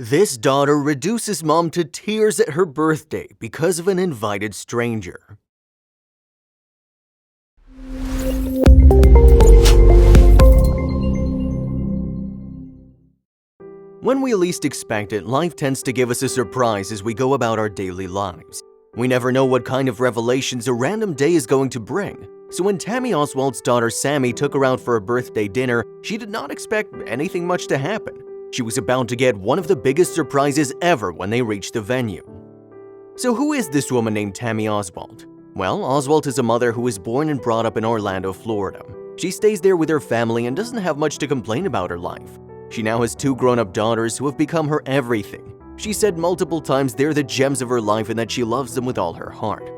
This daughter reduces mom to tears at her birthday because of an invited stranger. When we least expect it, life tends to give us a surprise as we go about our daily lives. We never know what kind of revelations a random day is going to bring. So when Tammy Oswalt's daughter Sammy took her out for a birthday dinner, she did not expect anything much to happen. She was about to get one of the biggest surprises ever when they reached the venue. So who is this woman named Tammy Oswalt? Well, Oswalt is a mother who was born and brought up in Orlando, Florida. She stays there with her family and doesn't have much to complain about her life. She now has two grown-up daughters who have become her everything. She said multiple times they're the gems of her life and that she loves them with all her heart.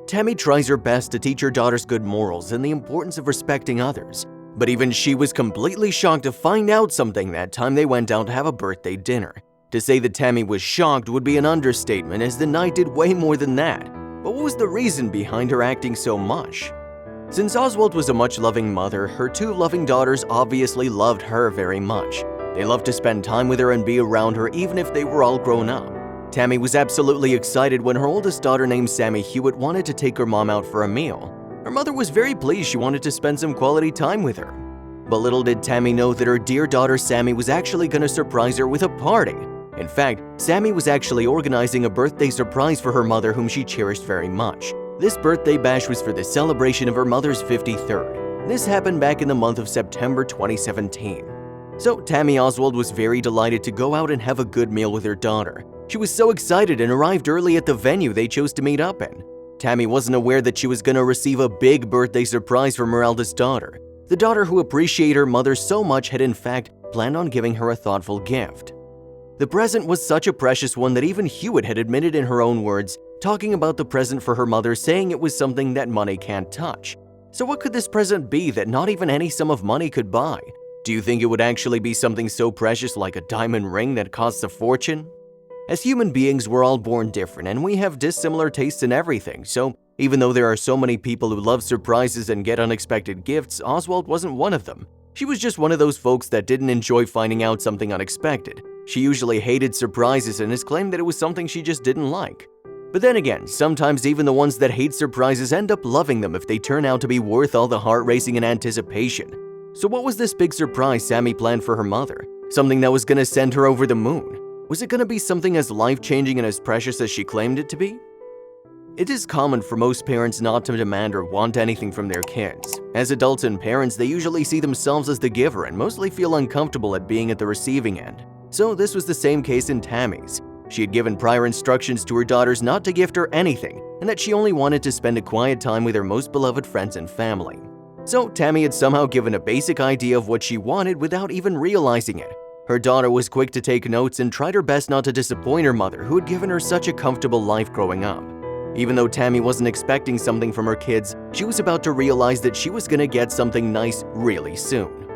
Tammy tries her best to teach her daughters good morals and the importance of respecting others. But even she was completely shocked to find out something that time they went out to have a birthday dinner. To say that Tammy was shocked would be an understatement, as the night did way more than that. But what was the reason behind her acting so much? Since Oswalt was a much-loving mother, her two loving daughters obviously loved her very much. They loved to spend time with her and be around her even if they were all grown up. Tammy was absolutely excited when her oldest daughter named Sammy Hewitt wanted to take her mom out for a meal. Her mother was very pleased she wanted to spend some quality time with her. But little did Tammy know that her dear daughter Sammy was actually going to surprise her with a party. In fact, Sammy was actually organizing a birthday surprise for her mother whom she cherished very much. This birthday bash was for the celebration of her mother's 53rd. This happened back in the month of September 2017. So Tammy Oswalt was very delighted to go out and have a good meal with her daughter. She was so excited and arrived early at the venue they chose to meet up in. Tammy wasn't aware that she was going to receive a big birthday surprise from her eldest daughter. The daughter who appreciated her mother so much had in fact planned on giving her a thoughtful gift. The present was such a precious one that even Hewitt had admitted in her own words, talking about the present for her mother, saying it was something that money can't touch. So what could this present be that not even any sum of money could buy? Do you think it would actually be something so precious like a diamond ring that costs a fortune? As human beings, we're all born different and we have dissimilar tastes in everything, so even though there are so many people who love surprises and get unexpected gifts, Oswalt wasn't one of them. She was just one of those folks that didn't enjoy finding out something unexpected. She usually hated surprises and has claimed that it was something she just didn't like. But then again, sometimes even the ones that hate surprises end up loving them if they turn out to be worth all the heart racing and anticipation. So what was this big surprise Sammy planned for her mother? Something that was going to send her over the moon? Was it going to be something as life-changing and as precious as she claimed it to be? It is common for most parents not to demand or want anything from their kids. As adults and parents, they usually see themselves as the giver and mostly feel uncomfortable at being at the receiving end. So this was the same case in Tammy's. She had given prior instructions to her daughters not to gift her anything and that she only wanted to spend a quiet time with her most beloved friends and family. So Tammy had somehow given a basic idea of what she wanted without even realizing it. Her daughter was quick to take notes and tried her best not to disappoint her mother, who had given her such a comfortable life growing up. Even though Tammy wasn't expecting something from her kids, she was about to realize that she was going to get something nice really soon.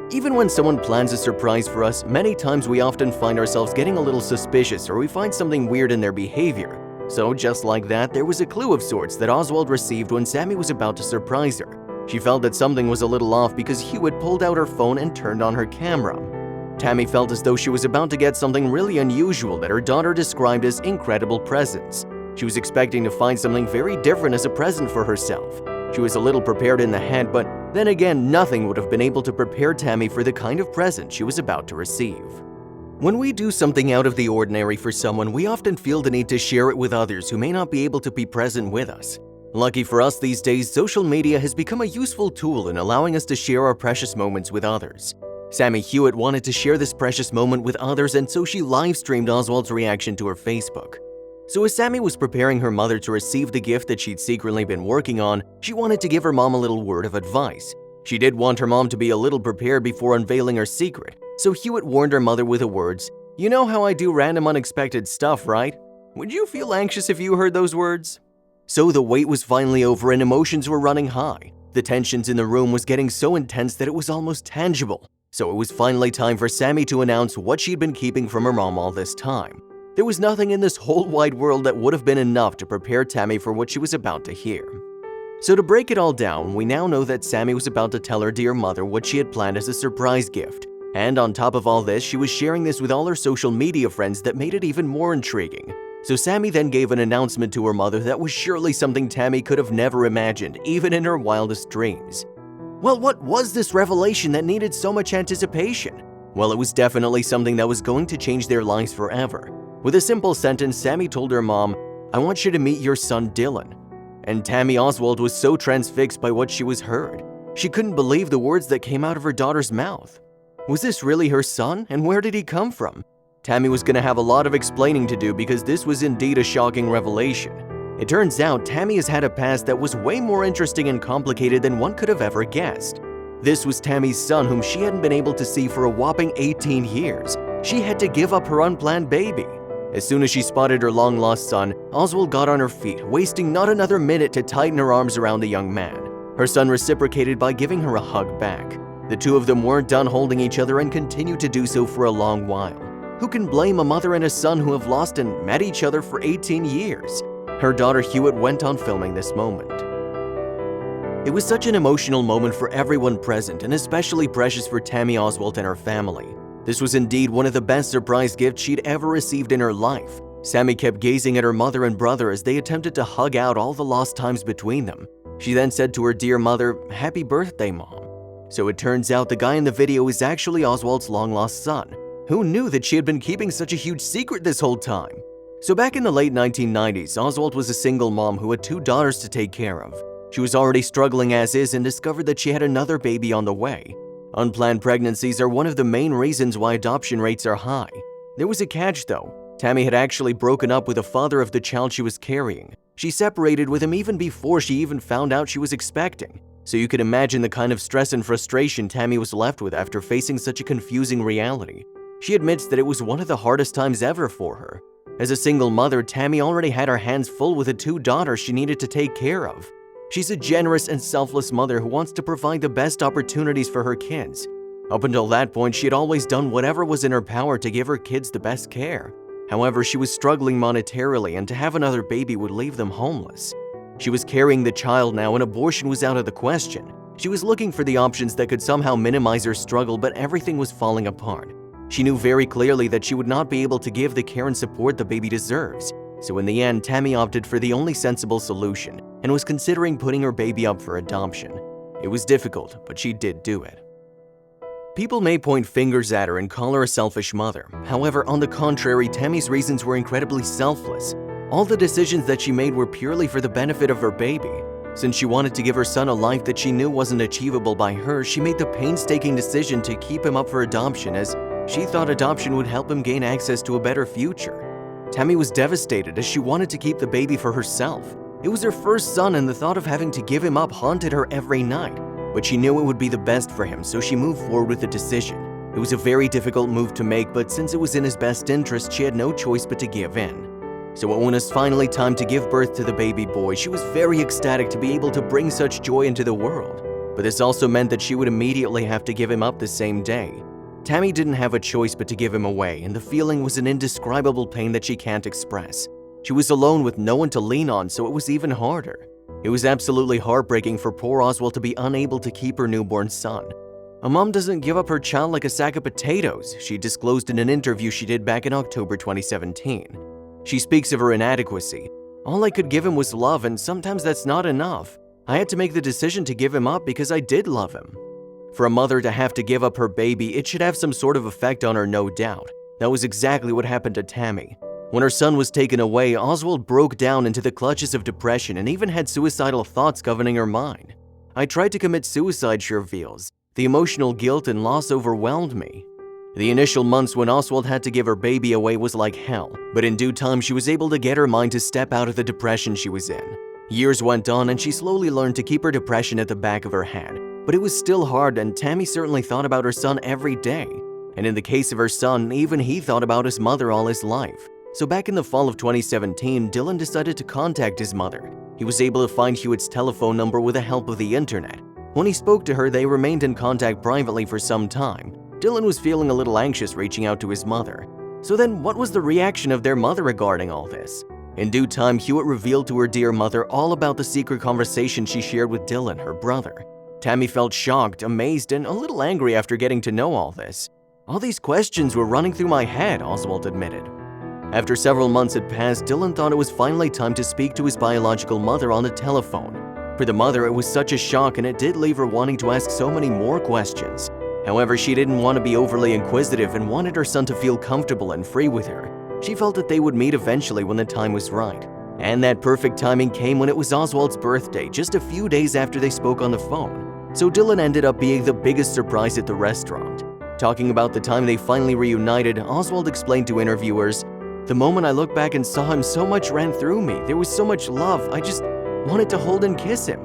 Even when someone plans a surprise for us, many times we often find ourselves getting a little suspicious or we find something weird in their behavior. So just like that, there was a clue of sorts that Oswalt received when Sammy was about to surprise her. She felt that something was a little off because Hewitt pulled out her phone and turned on her camera. Tammy felt as though she was about to get something really unusual that her daughter described as incredible presents. She was expecting to find something very different as a present for herself. She was a little prepared in the head, but then again, nothing would have been able to prepare Tammy for the kind of present she was about to receive. When we do something out of the ordinary for someone, we often feel the need to share it with others who may not be able to be present with us. Lucky for us these days, social media has become a useful tool in allowing us to share our precious moments with others. Sammy Hewitt wanted to share this precious moment with others, and so she live-streamed Oswalt's reaction to her Facebook. So as Sammy was preparing her mother to receive the gift that she'd secretly been working on, she wanted to give her mom a little word of advice. She did want her mom to be a little prepared before unveiling her secret, so Hewitt warned her mother with the words, "You know how I do random unexpected stuff, right? Would you feel anxious if you heard those words?" So the wait was finally over and emotions were running high. The tensions in the room was getting so intense that it was almost tangible. So it was finally time for Sammy to announce what she'd been keeping from her mom all this time. There was nothing in this whole wide world that would have been enough to prepare Tammy for what she was about to hear. So to break it all down, we now know that Sammy was about to tell her dear mother what she had planned as a surprise gift. And on top of all this, she was sharing this with all her social media friends that made it even more intriguing. So Sammy then gave an announcement to her mother that was surely something Tammy could have never imagined, even in her wildest dreams. Well, what was this revelation that needed so much anticipation? Well, it was definitely something that was going to change their lives forever. With a simple sentence, Sammy told her mom, "I want you to meet your son Dylan." And Tammy Oswalt was so transfixed by what she was heard. She couldn't believe the words that came out of her daughter's mouth. Was this really her son, and where did he come from? Tammy was going to have a lot of explaining to do because this was indeed a shocking revelation. It turns out Tammy has had a past that was way more interesting and complicated than one could have ever guessed. This was Tammy's son, whom she hadn't been able to see for a whopping 18 years. She had to give up her unplanned baby. As soon as she spotted her long-lost son, Oswald got on her feet, wasting not another minute to tighten her arms around the young man. Her son reciprocated by giving her a hug back. The two of them weren't done holding each other and continued to do so for a long while. Who can blame a mother and a son who have lost and met each other for 18 years? Her daughter Hewitt went on filming this moment. It was such an emotional moment for everyone present, and especially precious for Tammy Oswalt and her family. This was indeed one of the best surprise gifts she'd ever received in her life. Sammy kept gazing at her mother and brother as they attempted to hug out all the lost times between them. She then said to her dear mother, "Happy birthday, Mom." So it turns out the guy in the video is actually Oswald's long-lost son. Who knew that she had been keeping such a huge secret this whole time? So back in the late 1990s, Oswalt was a single mom who had 2 daughters to take care of. She was already struggling as is and discovered that she had another baby on the way. Unplanned pregnancies are one of the main reasons why adoption rates are high. There was a catch though. Tammy had actually broken up with the father of the child she was carrying. She separated with him even before she even found out she was expecting. So you can imagine the kind of stress and frustration Tammy was left with after facing such a confusing reality. She admits that it was one of the hardest times ever for her. As a single mother, Tammy already had her hands full with the 2 daughters she needed to take care of. She's a generous and selfless mother who wants to provide the best opportunities for her kids. Up until that point, she had always done whatever was in her power to give her kids the best care. However, she was struggling monetarily, and to have another baby would leave them homeless. She was carrying the child now, and abortion was out of the question. She was looking for the options that could somehow minimize her struggle, but everything was falling apart. She knew very clearly that she would not be able to give the care and support the baby deserves. So in the end, Tammy opted for the only sensible solution and was considering putting her baby up for adoption. It was difficult, but she did do it. People may point fingers at her and call her a selfish mother. However, on the contrary, Tammy's reasons were incredibly selfless. All the decisions that she made were purely for the benefit of her baby. Since she wanted to give her son a life that she knew wasn't achievable by her, she made the painstaking decision to keep him up for adoption, as she thought adoption would help him gain access to a better future. Tammy was devastated as she wanted to keep the baby for herself. It was her first son, and the thought of having to give him up haunted her every night. But she knew it would be the best for him, so she moved forward with the decision. It was a very difficult move to make, but since it was in his best interest, she had no choice but to give in. So when it was finally time to give birth to the baby boy, she was very ecstatic to be able to bring such joy into the world. But this also meant that she would immediately have to give him up the same day. Tammy didn't have a choice but to give him away, and the feeling was an indescribable pain that she can't express. She was alone with no one to lean on, so it was even harder. It was absolutely heartbreaking for poor Oswald to be unable to keep her newborn son. A mom doesn't give up her child like a sack of potatoes, she disclosed in an interview she did back in October 2017. She speaks of her inadequacy. "All I could give him was love, and sometimes that's not enough. I had to make the decision to give him up because I did love him." For a mother to have to give up her baby, it should have some sort of effect on her, no doubt. That was exactly what happened to Tammy. When her son was taken away, Oswald broke down into the clutches of depression and even had suicidal thoughts governing her mind. "I tried to commit suicide," she reveals. "The emotional guilt and loss overwhelmed me." The initial months when Oswald had to give her baby away was like hell, but in due time she was able to get her mind to step out of the depression she was in. Years went on and she slowly learned to keep her depression at the back of her head. But it was still hard, and Tammy certainly thought about her son every day. And in the case of her son, even he thought about his mother all his life. So back in the fall of 2017, Dylan decided to contact his mother. He was able to find Hewitt's telephone number with the help of the internet. When he spoke to her, they remained in contact privately for some time. Dylan was feeling a little anxious reaching out to his mother. So then what was the reaction of their mother regarding all this? In due time, Hewitt revealed to her dear mother all about the secret conversation she shared with Dylan, her brother. Tammy felt shocked, amazed, and a little angry after getting to know all this. All these questions were running through my head, Oswalt admitted. After several months had passed, Dylan thought it was finally time to speak to his biological mother on the telephone. For the mother, it was such a shock, and it did leave her wanting to ask so many more questions. However, she didn't want to be overly inquisitive and wanted her son to feel comfortable and free with her. She felt that they would meet eventually when the time was right. And that perfect timing came when it was Oswalt's birthday, just a few days after they spoke on the phone. So Dylan ended up being the biggest surprise at the restaurant. Talking about the time they finally reunited, Oswalt explained to interviewers, "The moment I looked back and saw him, so much ran through me. There was so much love, I just wanted to hold and kiss him."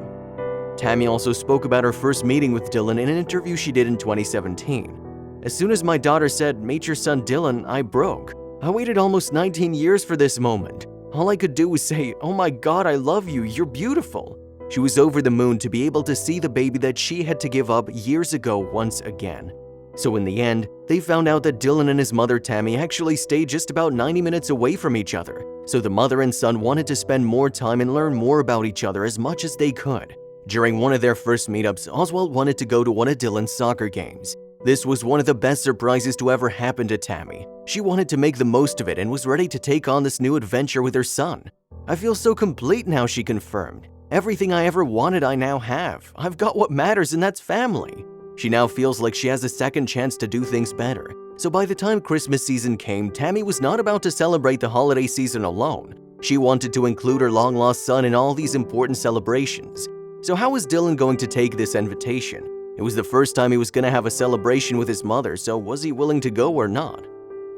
Tammy also spoke about her first meeting with Dylan in an interview she did in 2017. "As soon as my daughter said, 'Meet your son Dylan,' I broke. I waited almost 19 years for this moment. All I could do was say, 'Oh my God, I love you, you're beautiful.'" She was over the moon to be able to see the baby that she had to give up years ago once again. So in the end, they found out that Dylan and his mother Tammy actually stayed just about 90 minutes away from each other. So the mother and son wanted to spend more time and learn more about each other as much as they could. During one of their first meetups, Oswalt wanted to go to one of Dylan's soccer games. This was one of the best surprises to ever happen to Tammy. She wanted to make the most of it and was ready to take on this new adventure with her son. "I feel so complete now," she confirmed. "Everything I ever wanted I now have. I've got what matters, and that's family." She now feels like she has a second chance to do things better. So by the time Christmas season came, Tammy was not about to celebrate the holiday season alone. She wanted to include her long-lost son in all these important celebrations. So how was Dylan going to take this invitation? It was the first time he was going to have a celebration with his mother, so was he willing to go or not?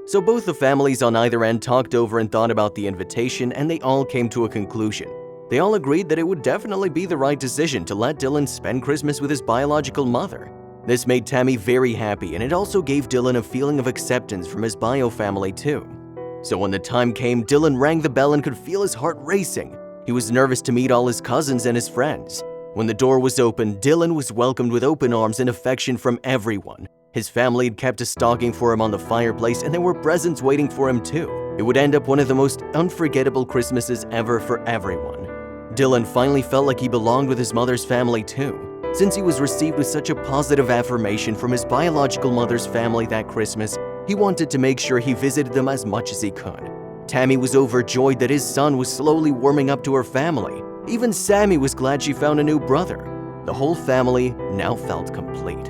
So both the families on either end talked over and thought about the invitation, and they all came to a conclusion. They all agreed that it would definitely be the right decision to let Dylan spend Christmas with his biological mother. This made Tammy very happy, and it also gave Dylan a feeling of acceptance from his bio family too. So when the time came, Dylan rang the bell and could feel his heart racing. He was nervous to meet all his cousins and his friends. When the door was opened, Dylan was welcomed with open arms and affection from everyone. His family had kept a stocking for him on the fireplace, and there were presents waiting for him too. It would end up one of the most unforgettable Christmases ever for everyone. Dylan finally felt like he belonged with his mother's family too. Since he was received with such a positive affirmation from his biological mother's family that Christmas, he wanted to make sure he visited them as much as he could. Tammy was overjoyed that his son was slowly warming up to her family. Even Sammy was glad she found a new brother. The whole family now felt complete.